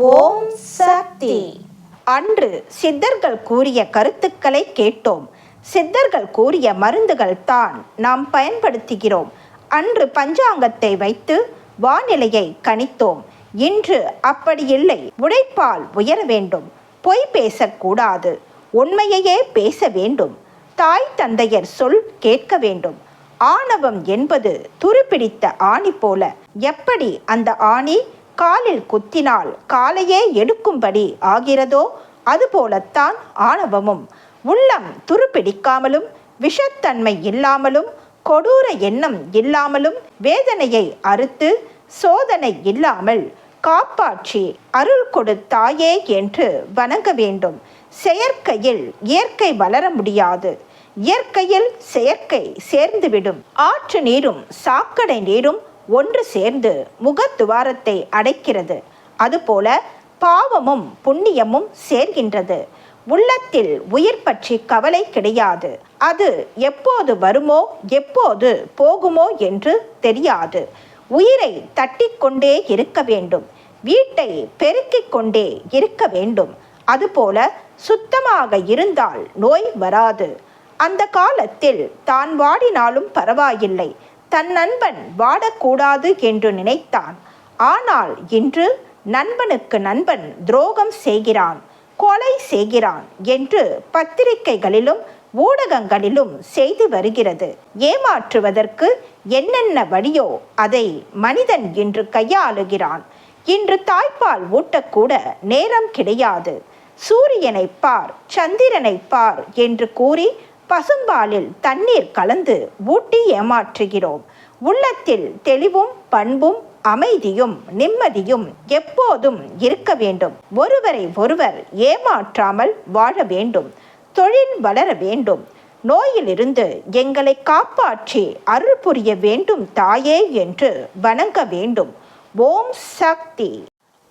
ஓம் சக்தி. அன்று சித்தர்கள் கூறிய கருத்துக்களை கேட்டோம். சித்தர்கள் கூறிய மருந்துகள் தான் நாம் பயன்படுத்துகிறோம். அன்று பஞ்சாங்கத்தை வைத்து வானிலையை கணித்தோம். இன்று அப்படி இல்லை. உழைப்பால் உயர வேண்டும். பொய் பேசக்கூடாது. உண்மையையே பேச வேண்டும். தாய் தந்தையர் சொல் கேட்க வேண்டும். ஆணவம் என்பது துருப்பிடித்த ஆணி போல. எப்படி அந்த ஆணி காலில் குத்தினால் காலையே எடுக்கும்படி ஆகிறதோ அதுபோலத்தான் ஆணவமும். உள்ளம் துருப்பிடிக்காமலும் விஷத்தன்மை இல்லாமலும் கொடூர எண்ணம் இல்லாமலும் வேதனையை அறுத்து சோதனை இல்லாமல் காப்பாற்றி அருள் கொடுத்தாயே என்று வணங்க வேண்டும். செயற்கையில் இயற்கை வளர முடியாது. இயற்கையில் செயற்கை சேர்ந்துவிடும். ஆற்று நீரும் சாக்கடை நீரும் ஒன்று சேர்ந்து முகத்துவாரத்தை அடைக்கிறது. அதுபோல பாவமும் புண்ணியமும் சேர்கின்றது. உள்ளத்தில் உயிர் பற்றி கவலை கிடையாது. அது எப்போது வருமோ எப்போது போகுமோ என்று தெரியாது. உயிரை தட்டிக்கொண்டே இருக்க வேண்டும். வீட்டை பெருக்கிக் கொண்டே இருக்க வேண்டும். அதுபோல சுத்தமாக இருந்தால் நோய் வராது. அந்த காலத்தில் தான் வாடினாலும் பரவாயில்லை, தன் நண்பன் வாடக்கூடாது என்று நினைத்தான். ஆனால் இன்று நண்பனுக்கு நண்பன் துரோகம் செய்கிறான், கொலை செய்கிறான் என்று பத்திரிகைகளிலும் ஊடகங்களிலும் செய்து வருகிறது. ஏமாற்றுவதற்கு என்னென்ன வழியோ அதை மனிதன் இன்று கையாளுகிறான். இன்று தாய்ப்பால் ஊட்டக்கூட நேரம் கிடையாது. சூரியனை பார், சந்திரனை பார் என்று கூறி பசும்பாலில் தண்ணீர் கலந்து ஊட்டி ஏமாற்றுகிறோம். உள்ளத்தில் தெளிவும் பண்பும் அமைதியும் நிம்மதியும் எப்போதும் இருக்க வேண்டும். ஒருவரை ஒருவர் ஏமாற்றாமல் வாழ வேண்டும். தொழில் வளர வேண்டும். நோயிலிருந்து எங்களை காப்பாற்றி அருள் புரிய வேண்டும் தாயே என்று வணங்க வேண்டும். ஓம் சக்தி.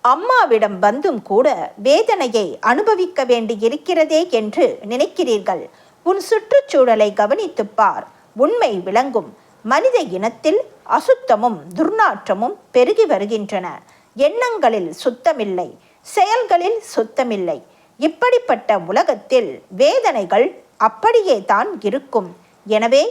அம்மாவிடம் வந்தும் கூட வேதனையை அனுபவிக்க வேண்டி இருக்கிறதே என்று நினைக்கிறீர்கள். உன் சுற்றுச்சூழலை கவனித்துப் பார். உண்மை விளங்கும். மனித இனத்தில் அசுத்தமும் துர்நாற்றமும் பெருகி வருகின்றன. எண்ணங்களில் சுத்தமில்லை, செயல்களில் சுத்தமில்லை. இப்படிப்பட்ட உலகத்தில் வேதனைகள் அப்படியே தான் இருக்கும். எனவே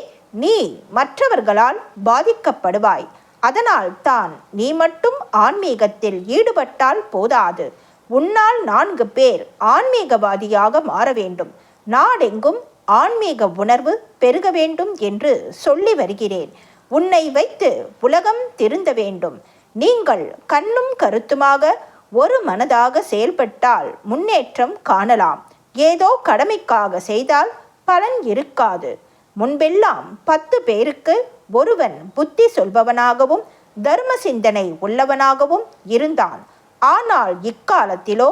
நீ மற்றவர்களால் பாதிக்கப்படுவாய். அதனால் தான் நீ மட்டும் ஆன்மீகத்தில் ஈடுபட்டால் போதாது. உன்னால் 4 பேர் ஆன்மீகவாதியாக மாற வேண்டும். நாடெங்கும் ஆன்மீக உணர்வு பெருக வேண்டும் என்று சொல்லி வருகிறேன். உன்னை வைத்து உலகம் திருந்த வேண்டும். நீங்கள் கண்ணும் கருத்துமாக ஒரு மனதாக செயல்பட்டால் முன்னேற்றம் காணலாம். ஏதோ கடமைக்காக செய்தால் பலன் இருக்காது. முன்பெல்லாம் 10 பேருக்கு ஒருவன் புத்தி சொல்பவனாகவும் தர்ம சிந்தனை உள்ளவனாகவும் இருந்தான். ஆனால் இக்காலத்திலோ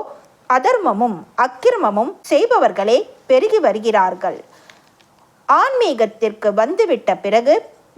அதர்மமும் அக்கிரமமும் செய்பவர்களே பெருகி வருகிறார்கள். ஆன்மீகத்திற்கு வந்துவிட்ட பிறகு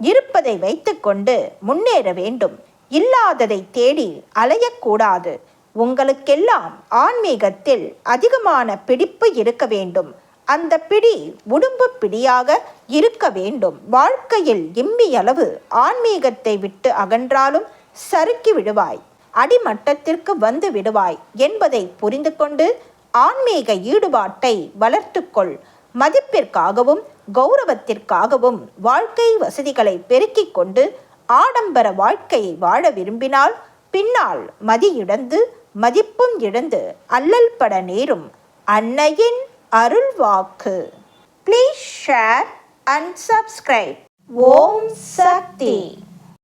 இருப்பதை வைத்துக்கொண்டு முன்னேற வேண்டும். இல்லாததை தேடி அலையக்கூடாது. உங்களுக்கெல்லாம் ஆன்மீகத்தில் அதிகமான பிடிப்பு இருக்க வேண்டும். அந்த பிடி உடும்பு பிடியாக இருக்க வேண்டும். வாழ்க்கையில் இம்மியளவு ஆன்மீகத்தை விட்டு அகன்றாலும் சறுக்கி விடுவாய், அடிமட்டத்திற்கு வந்து விடுவாய் என்பதை புரிந்து கொண்டு ஆன்மீக ஈடுபாட்டை வளர்த்துக்கொள். மதிப்பிற்காகவும் கௌரவத்திற்காகவும் வாழ்க்கை வசதிகளை பெருக்கிக் கொண்டு ஆடம்பர வாழ்க்கையை வாழ விரும்பினால் பின்னால் மதி இழந்து மதிப்பும் இழந்து அல்லல் பட நேரும். அன்னையின் அருள் வாக்கு. Please share and subscribe. Om Sakthi.